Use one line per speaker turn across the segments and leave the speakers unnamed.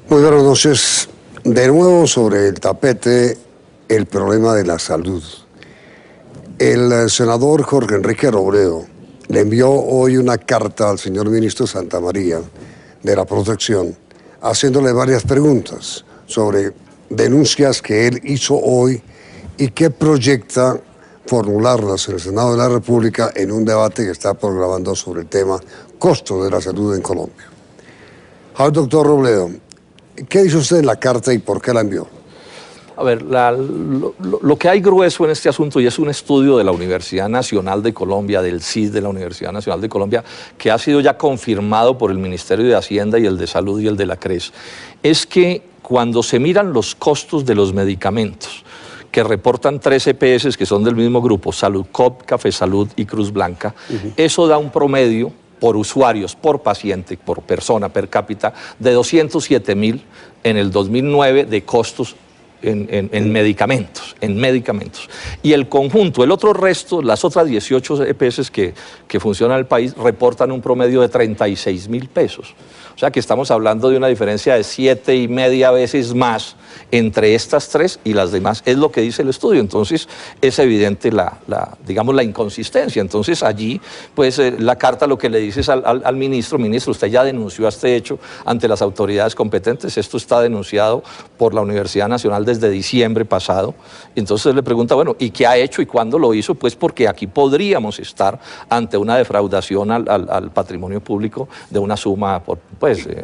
Muy buenas noches. De nuevo sobre el tapete el problema de la salud. El senador Jorge Enrique Robledo le envió hoy una carta al señor ministro Santamaría de la Protección, haciéndole varias preguntas sobre denuncias que él hizo hoy y que proyecta formularlas en el Senado de la República en un debate que está programando sobre el tema costos de la salud en Colombia. Al doctor Robledo, ¿qué dice usted en la carta y por qué la envió?
A ver, lo que hay grueso en este asunto, y es un estudio de la Universidad Nacional de Colombia, del CIS de la Universidad Nacional de Colombia, que ha sido ya confirmado por el Ministerio de Hacienda y el de Salud y el de la CRES, es que cuando se miran los costos de los medicamentos, que reportan 3 EPS que son del mismo grupo, Saludcop, Café Salud y Cruz Blanca, eso da un promedio por usuarios, por paciente, por persona, per cápita, de 207.000 en el 2009 de costos en medicamentos, Y el conjunto, el otro resto, las otras 18 EPS que funcionan en el país, reportan un promedio de 36.000 pesos. O sea que estamos hablando de una diferencia de 7,5 veces más entre estas 3 y las demás. Es lo que dice el estudio. Entonces es evidente digamos, la inconsistencia. Entonces allí, pues la carta lo que le dice es al ministro, usted ya denunció este hecho ante las autoridades competentes. Esto está denunciado por la Universidad Nacional desde diciembre pasado. Entonces le pregunta, bueno, ¿y qué ha hecho y cuándo lo hizo? Pues porque aquí podríamos estar ante una defraudación al patrimonio público de una suma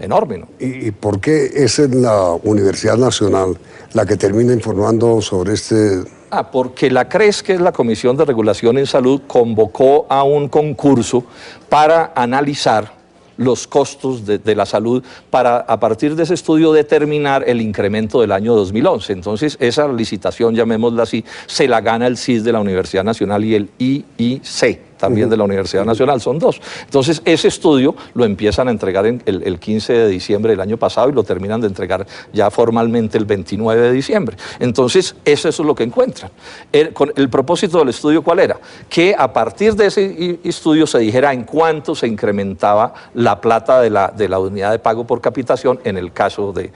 enorme, ¿no?
¿Y por qué es en la Universidad Nacional la que termina informando sobre este...?
Porque la CRES, que es la Comisión de Regulación en Salud, convocó a un concurso para analizar los costos de la salud para, a partir de ese estudio, determinar el incremento del año 2011. Entonces, esa licitación, llamémosla así, se la gana el CIS de la Universidad Nacional y el IIC, también de la Universidad Nacional, son 2. Entonces, ese estudio lo empiezan a entregar el 15 de diciembre del año pasado y lo terminan de entregar ya formalmente el 29 de diciembre. Entonces, eso es lo que encuentran. El propósito del estudio, ¿cuál era? Que a partir de ese estudio se dijera en cuánto se incrementaba la plata de la unidad de pago por capitación en el caso de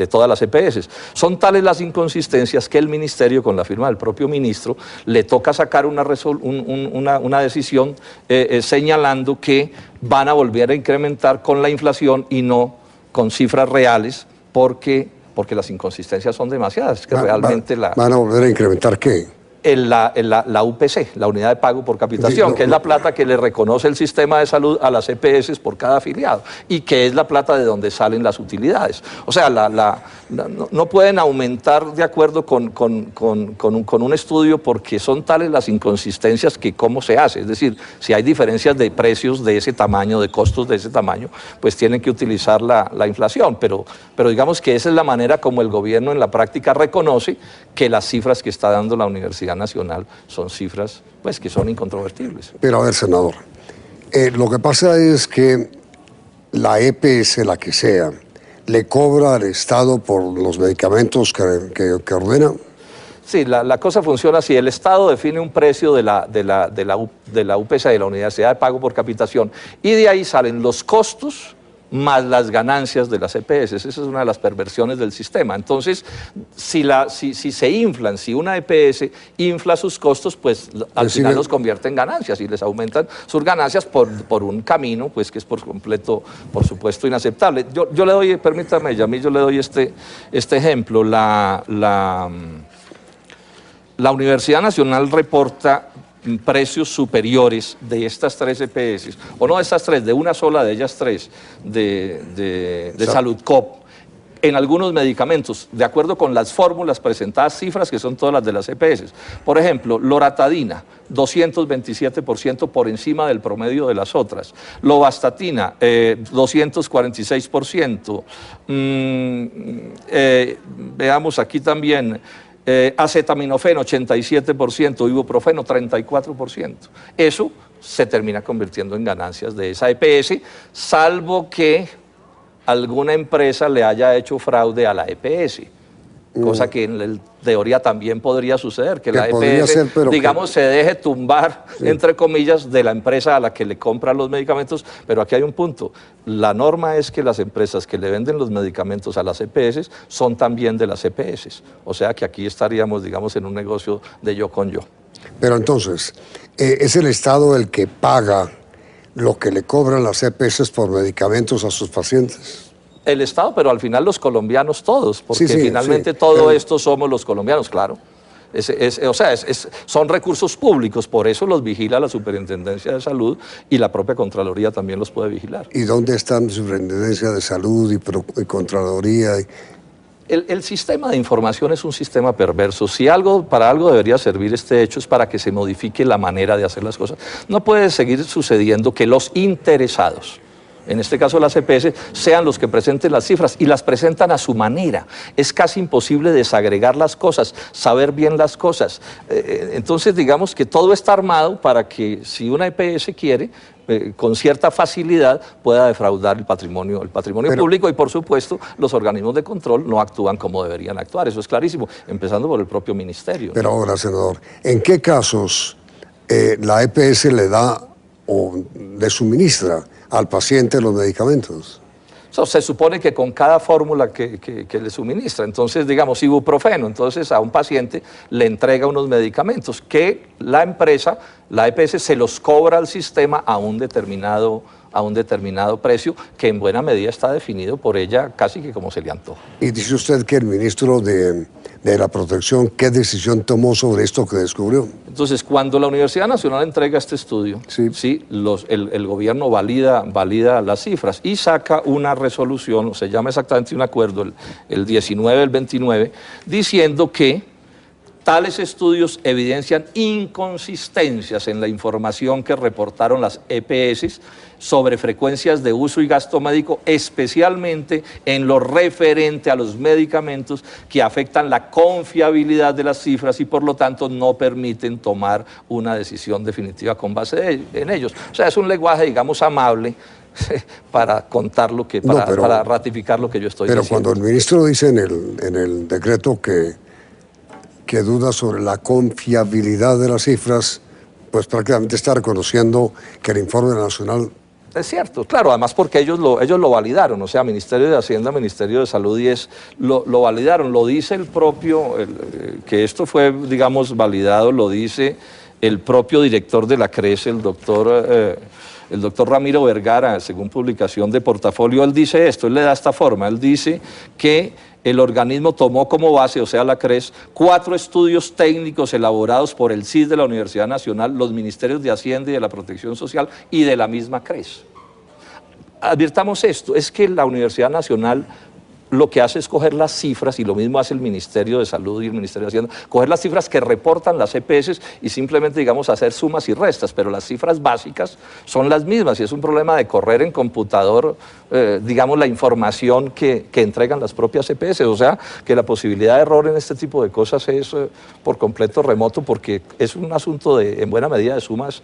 todas las EPS. Son tales las inconsistencias que el ministerio, con la firma del propio ministro, le toca sacar una decisión señalando que van a volver a incrementar con la inflación y no con cifras reales porque las inconsistencias son demasiadas. Que realmente
¿Van a volver a incrementar qué?
La UPC, la unidad de pago por capitación, que es la plata que le reconoce el sistema de salud a las EPS por cada afiliado y que es la plata de donde salen las utilidades. O sea, no pueden aumentar de acuerdo con un estudio porque son tales las inconsistencias que cómo se hace. Es decir, si hay diferencias de precios de ese tamaño, de costos de ese tamaño, pues tienen que utilizar la inflación. Pero digamos que esa es la manera como el gobierno en la práctica reconoce que las cifras que está dando la Universidad Nacional son cifras pues que son incontrovertibles.
Pero a ver, senador, lo que pasa es que la EPS, la que sea, le cobra al Estado por los medicamentos que ordena.
Sí, la cosa funciona así. El Estado define un precio de la UPC, de la Universidad de Pago por Capitación, y de ahí salen los costos más las ganancias de las EPS. Esa es una de las perversiones del sistema. Entonces, si se inflan, si una EPS infla sus costos, pues al final los convierte en ganancias y les aumentan sus ganancias por un camino pues que es por completo, por supuesto, inaceptable. Yo le doy, permítame, Yamil, yo le doy este ejemplo. La Universidad Nacional reporta precios superiores de estas 3 EPS, o no de estas 3, de una sola de ellas 3, de Saludcop, en algunos medicamentos, de acuerdo con las fórmulas presentadas, cifras que son todas las de las EPS. Por ejemplo, loratadina, 227% por encima del promedio de las otras. Lovastatina, 246%. Veamos aquí también... acetaminofeno 87%, ibuprofeno 34%. Eso se termina convirtiendo en ganancias de esa EPS, salvo que alguna empresa le haya hecho fraude a la EPS. cosa que en teoría también podría suceder, que la
podría
EPS,
ser, pero
digamos, se deje tumbar, entre comillas, de la empresa a la que le compran los medicamentos, pero aquí hay un punto. La norma es que las empresas que le venden los medicamentos a las EPS son también de las EPS, o sea que aquí estaríamos, digamos, en un negocio de yo con yo.
Pero entonces, ¿es el Estado el que paga lo que le cobran las EPS por medicamentos a sus pacientes?
El Estado, pero al final los colombianos todos, porque finalmente todo
pero
esto somos los colombianos, claro. Son recursos públicos, por eso los vigila la Superintendencia de Salud y la propia Contraloría también los puede vigilar.
¿Y dónde están Superintendencia de Salud y Contraloría?
El sistema de información es un sistema perverso. Si para algo debería servir este hecho es para que se modifique la manera de hacer las cosas. No puede seguir sucediendo que los interesados, en este caso las EPS, sean los que presenten las cifras y las presentan a su manera. Es casi imposible desagregar las cosas, saber bien las cosas. Entonces digamos que todo está armado para que si una EPS quiere, con cierta facilidad pueda defraudar el patrimonio público y por supuesto los organismos de control no actúan como deberían actuar, eso es clarísimo, empezando por el propio ministerio.
Pero ahora, senador, ¿en qué casos la EPS le da o le suministra al paciente los medicamentos?
Se supone que con cada fórmula que le suministra, entonces digamos ibuprofeno, entonces a un paciente le entrega unos medicamentos que la empresa, la EPS, se los cobra al sistema a un determinado precio que en buena medida está definido por ella casi que como se le antoja. Y
dice usted que el ministro de la Protección, ¿qué decisión tomó sobre esto que descubrió?
Entonces, cuando la Universidad Nacional entrega este estudio, el gobierno valida las cifras y saca una resolución, se llama exactamente un acuerdo, el 19, el 29, diciendo que tales estudios evidencian inconsistencias en la información que reportaron las EPS sobre frecuencias de uso y gasto médico, especialmente en lo referente a los medicamentos que afectan la confiabilidad de las cifras y por lo tanto no permiten tomar una decisión definitiva con base en ellos. O sea, es un lenguaje, digamos, amable para contar para ratificar lo que yo estoy diciendo.
Pero cuando el ministro dice en el decreto que duda sobre la confiabilidad de las cifras, pues prácticamente está reconociendo que el informe nacional...
Es cierto, claro, además porque ellos lo validaron, o sea, Ministerio de Hacienda, Ministerio de Salud y lo validaron, lo dice el propio, que esto fue, digamos, validado, lo dice el propio director de la CRES, el doctor Ramiro Vergara, según publicación de Portafolio, él dice esto, él le da esta forma, él dice que el organismo tomó como base, o sea, la CRES, 4 estudios técnicos elaborados por el CIS de la Universidad Nacional, los Ministerios de Hacienda y de la Protección Social y de la misma CRES. Advirtamos esto, es que la Universidad Nacional lo que hace es coger las cifras, y lo mismo hace el Ministerio de Salud y el Ministerio de Hacienda, coger las cifras que reportan las EPS y simplemente, digamos, hacer sumas y restas, pero las cifras básicas son las mismas y es un problema de correr en computador, digamos, la información que entregan las propias EPS, o sea, que la posibilidad de error en este tipo de cosas es por completo remoto porque es un asunto en buena medida de sumas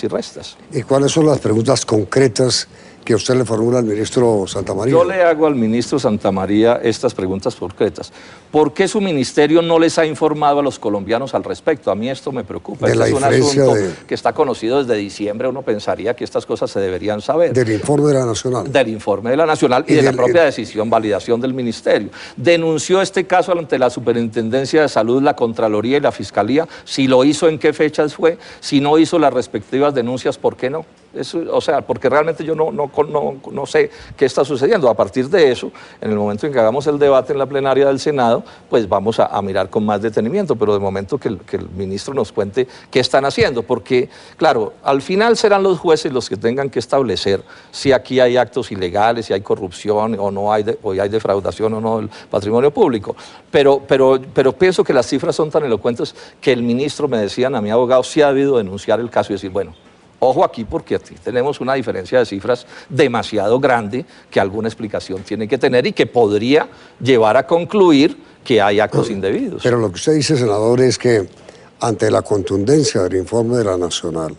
y restas.
¿Y cuáles son las preguntas concretas que usted le formula al ministro Santamaría?
Yo le hago al ministro Santamaría estas preguntas concretas. ¿Por qué su ministerio no les ha informado a los colombianos al respecto? A mí esto me preocupa. Este es un asunto que está conocido desde diciembre. Uno pensaría que estas cosas se deberían saber.
Del informe de la Nacional.
Del informe de la Nacional y de la propia decisión, validación del ministerio. Denunció este caso ante la Superintendencia de Salud, la Contraloría y la Fiscalía. Si lo hizo, ¿en qué fechas fue? Si no hizo las respectivas denuncias, ¿por qué no? O sea, porque realmente yo no sé qué está sucediendo. A partir de eso, en el momento en que hagamos el debate en la plenaria del Senado, pues vamos a mirar con más detenimiento, pero de momento que el ministro nos cuente qué están haciendo, porque, claro, al final serán los jueces los que tengan que establecer si aquí hay actos ilegales, si hay corrupción o no hay, o hay defraudación o no del patrimonio público. Pero pienso que las cifras son tan elocuentes que el ministro, me decían a mi abogado, sí ha debido denunciar el caso y decir, bueno, ojo aquí porque aquí tenemos una diferencia de cifras demasiado grande que alguna explicación tiene que tener y que podría llevar a concluir que hay actos indebidos.
Pero lo que usted dice, senador, es que ante la contundencia del informe de la Nacional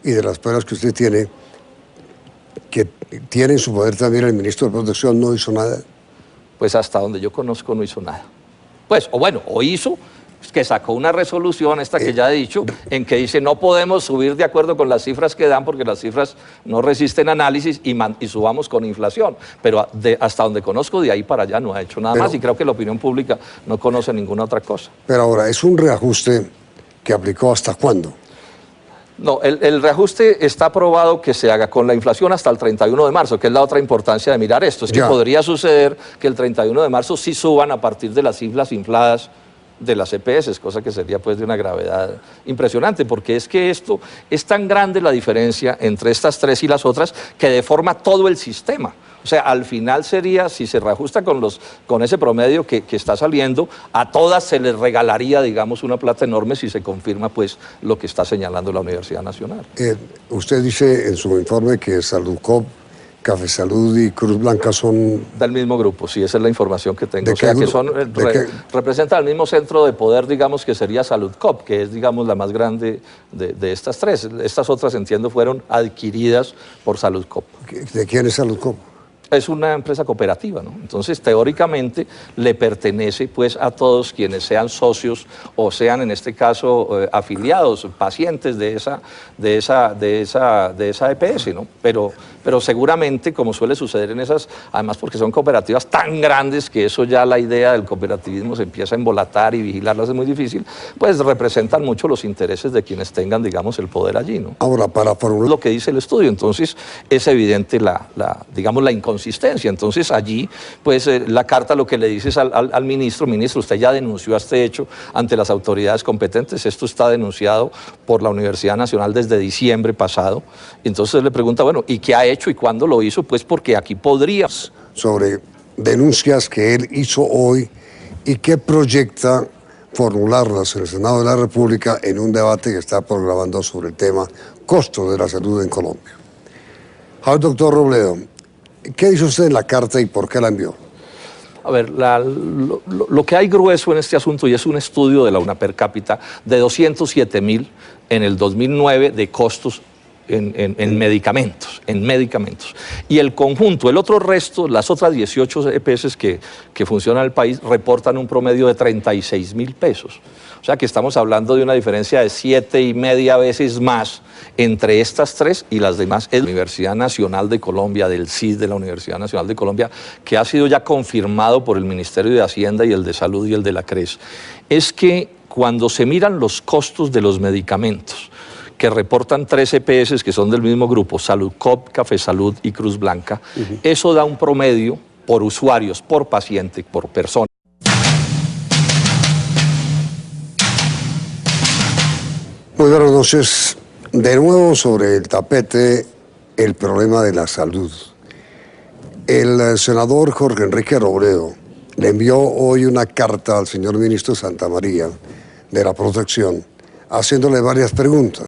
y de las pruebas que usted tiene, que tiene en su poder también el ministro de Protección, no hizo nada.
Pues hasta donde yo conozco no hizo nada. Pues, o hizo, que sacó una resolución, esta que ya he dicho, en que dice no podemos subir de acuerdo con las cifras que dan porque las cifras no resisten análisis y subamos con inflación. Pero hasta donde conozco, de ahí para allá no ha hecho nada más y creo que la opinión pública no conoce ninguna otra cosa.
Pero ahora, ¿es un reajuste que aplicó hasta cuándo?
No, el reajuste está aprobado que se haga con la inflación hasta el 31 de marzo, que es la otra importancia de mirar esto. Es que podría suceder que el 31 de marzo sí suban a partir de las cifras infladas de las EPS, cosa que sería pues de una gravedad impresionante, porque es que esto es tan grande la diferencia entre estas tres y las otras que deforma todo el sistema. O sea, al final sería, si se reajusta con ese promedio que está saliendo, a todas se les regalaría, digamos, una plata enorme si se confirma pues lo que está señalando la Universidad Nacional.
Usted dice en su informe que Saludcop, Café Salud y Cruz Blanca son...
Del mismo grupo, sí, esa es la información que tengo. O sea, que son representan el mismo centro de poder, digamos, que sería Saludcop, que es, digamos, la más grande de estas tres. Estas otras, entiendo, fueron adquiridas por Saludcop.
¿De quién es Saludcop?
Es una empresa cooperativa, ¿no? Entonces, teóricamente, le pertenece pues a todos quienes sean socios o sean, en este caso, afiliados, pacientes de esa EPS, ¿no? Pero seguramente, como suele suceder en esas, además porque son cooperativas tan grandes que eso ya la idea del cooperativismo se empieza a embolatar y vigilarlas es muy difícil, pues representan mucho los intereses de quienes tengan, digamos, el poder allí, ¿no?
Ahora, para formular
lo que dice el estudio, entonces es evidente digamos, la inconsistencia. Entonces allí, pues la carta lo que le dice es al ministro, usted ya denunció este hecho ante las autoridades competentes, esto está denunciado por la Universidad Nacional desde diciembre pasado, entonces le pregunta, bueno, ¿y qué ha hecho y cuándo lo hizo? Pues porque aquí podría...
Sobre denuncias que él hizo hoy y que proyecta formularlas en el Senado de la República en un debate que está programando sobre el tema costos de la salud en Colombia. Al doctor Robledo, ¿qué dice usted en la carta y por qué la envió?
A ver, lo que hay grueso en este asunto, y es un estudio de la UNA per cápita, de 207.000 en el 2009 de costos en medicamentos, Y el conjunto, el otro resto, las otras 18 EPS que funcionan en el país, reportan un promedio de 36.000 pesos. O sea que estamos hablando de una diferencia de 7,5 veces más entre estas tres y las demás. Es la Universidad Nacional de Colombia, del CID de la Universidad Nacional de Colombia, que ha sido ya confirmado por el Ministerio de Hacienda y el de Salud y el de la CRES. Es que cuando se miran los costos de los medicamentos, que reportan 3 EPS que son del mismo grupo, Saludcop, Café Salud y Cruz Blanca, eso da un promedio por usuarios, por paciente, por persona.
Muy buenas noches. De nuevo sobre el tapete el problema de la salud. El senador Jorge Enrique Robledo le envió hoy una carta al señor ministro Santamaría de la Protección, haciéndole varias preguntas.